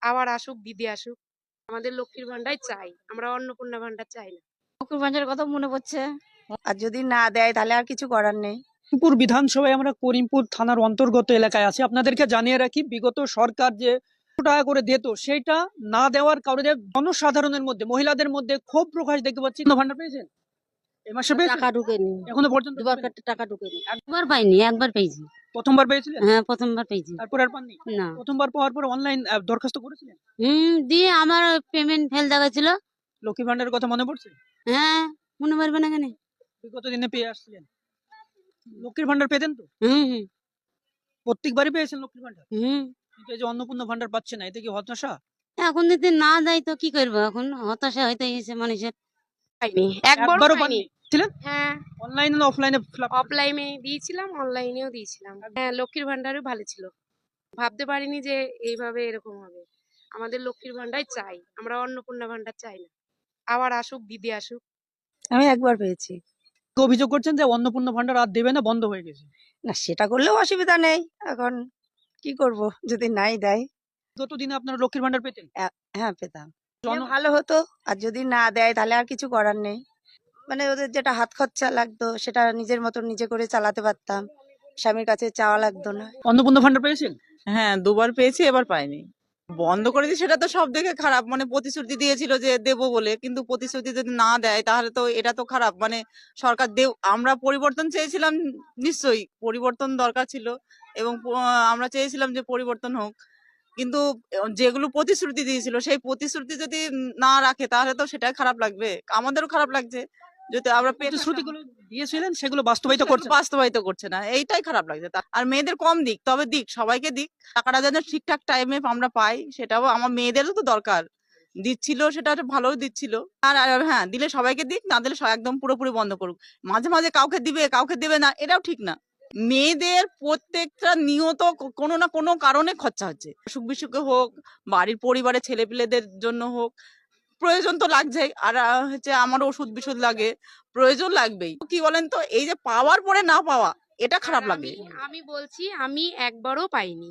আবার আসুক, দিদি আসুক। আমাদের লক্ষ্মীর ভান্ডার চাই, আমরা অন্নপূর্ণা ভান্ডার চাই না। লক্ষ্মীর ভান্ডারের কথা মনে পড়ছে। আর যদি না দেয় তাহলে আর কিছু করার নেই। করিমপুর বিধানসভায় আমরা করিমপুর থানার অন্তর্গত এলাকায় আছি। আপনাদেরকে জানিয়ে রাখি, বিগত সরকার যে 100 টাকা করে দিত সেটা না দেওয়ার কারণে জনসাধারণের মধ্যে, মহিলাদের মধ্যে ক্ষোভ প্রকাশ দেখতে পাচ্ছি। ভান্ডার পেয়েছেন এই মাসে? পেয়েছেন? টাকা ঢুকেনি, এখনো পর্যন্ত দুবার টাকা ঢুকেনি। একবার পাইনি, একবার পেয়েছি। প্রথমবার পেয়েছিলেন? হ্যাঁ, প্রথমবার পেয়েছি। তারপর আর পাননি? না। প্রথমবার পাওয়ার পর অনলাইন দরখাস্ত করেছিলেন? দিয়ে আমার পেমেন্ট ফেল দেখাচ্ছিল। লক্ষ্মী ভান্ডারের কথা মনে পড়ছে? হ্যাঁ, মনে পারবে না কেন? বিগত দিনে পেয়ে আসছিলেন। লক্ষ্মীর ভান্ডার পেতেন তো? হুম হুম প্রত্যেকবারই পেয়েছেন লক্ষ্মীর ভান্ডার? হুম কিন্তু এই যে অন্নপূর্ণা ভান্ডার পাচ্ছে না, এতে কি হতাশা? এখন যদি না দেয় তো কি করবো? এখন হতাশা হইতে গেছে মানুষের। পাইনি, একবারও একবারও পাইনি। পাননি? ছিলেন হ্যাঁ, অনলাইনে না অফলাইনে? অফলাইনে দিয়েছিলাম, অনলাইনেও দিয়েছিলাম। হ্যাঁ, লক্ষ্মীর ভান্ডারও ভালো ছিল। ভাবতে পারিনি যে এইভাবে এরকম হবে। আমাদের লক্ষ্মীর ভান্ডার চাই, আমরা অন্নপূর্ণা ভান্ডার চাই না। আবার আসুক, দিদি আসুক। আমি একবার পেয়েছি। অভিযোগ করছেন যে অন্নপূর্ণা ভান্ডার আর দেবে না, বন্ধ হয়ে গেছে। না, সেটা করলেও অসুবিধা নেই। এখন কি করব যদি নাই দেয়। যতদিনে আপনারা লক্ষ্মীর ভান্ডার পেতেন? হ্যাঁ, পেতাম। ভালো হতো। আর যদি না দেয় তাহলে আর কিছু করার নেই। মানে ওদের যেটা হাত খরচা লাগতো সেটা নিজের মতো নিজে করে চালাতে পারতাম। স্বামীর কাছে চাওয়া লাগতো না। অন্নপূর্ণা ভান্ডার পেয়েছেন? হ্যাঁ, দুবার পেয়েছি, এবার পাইনি। বন্ধ করে দিয়েছে সেটা তো সব দেখে খারাপ। মানে প্রতিশ্রুতি দিয়েছিল যে দেবো বলে, কিন্তু প্রতিশ্রুতি যদি না দেয় তাহলে তো এটা তো খারাপ। মানে সরকার আমরা পরিবর্তন চেয়েছিলাম, নিশ্চয়ই পরিবর্তন দরকার ছিল, এবং আমরা চেয়েছিলাম যে পরিবর্তন হোক। কিন্তু যেগুলো প্রতিশ্রুতি দিয়েছিল সেই প্রতিশ্রুতি যদি না রাখে তাহলে তো সেটাই খারাপ লাগবে, আমাদেরও খারাপ লাগছে। যদি আমরা প্রতিশ্রুতিগুলো দিয়েছিলেন সেগুলো বাস্তবায়িত করছেন? বাস্তবায়িত করছে না, এইটাই খারাপ লাগছে। আর মেয়েদের কম দিক, তবে দিক, সবাইকে দিক। টাকাটা যেন ঠিকঠাক টাইমে আমরা পাই, সেটাও আমার মেয়েদেরও তো দরকার। দিচ্ছিল, সেটা ভালো দিচ্ছিল। আর হ্যাঁ, দিলে সবাইকে দিক, না দিলে একদম পুরোপুরি বন্ধ করুক। মাঝে মাঝে কাউকে দিবে কাউকে দিবে না, এটাও ঠিক না। মেয়েদের প্রত্যেকটা নিয়ত কোনো না কোনো কারণে খরচা হচ্ছে। অসুখ বিসুখে হোক, বাড়ির পরিবারের ছেলেপিলেদের জন্য হোক, প্রয়োজন তো লাগছেই। আর হচ্ছে আমার ওষুধ বিষুধ লাগে, প্রয়োজন লাগবেই। কি বলেন তো, এই যে পাওয়ার পরে না পাওয়া, এটা খারাপ লাগে। আমি বলছি, আমি একবারও পাইনি।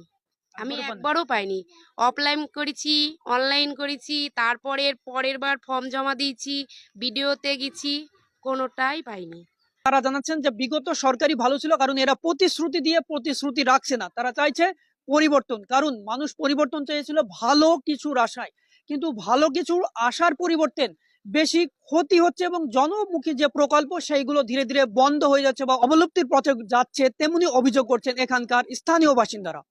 আমি একবারও পাননি? একবারও পাইনি। অফলাইন করেছি, অনলাইন করেছি, তারপরে পরের বার ফর্ম জমা দিয়েছি, ভিডিওতে গেছি, কোনোটাই পাইনি। তারা জানাচ্ছেন যে বিগত সরকারই ভালো ছিল, কারণ এরা প্রতিশ্রুতি দিয়ে প্রতিশ্রুতি রাখছে না। তারা চাইছে পরিবর্তন, কারণ মানুষ পরিবর্তন চেয়েছিল ভালো কিছুর আশায়। কিন্তু ভালো কিছুর আশার পরিবর্তন বেশি ক্ষতি হচ্ছে, এবং জনমুখী যে প্রকল্প সেইগুলো ধীরে ধীরে বন্ধ হয়ে যাচ্ছে বা অবলুপ্তির পথে যাচ্ছে, তেমনি অভিযোগ করছেন এখানকার স্থানীয় বাসিন্দারা।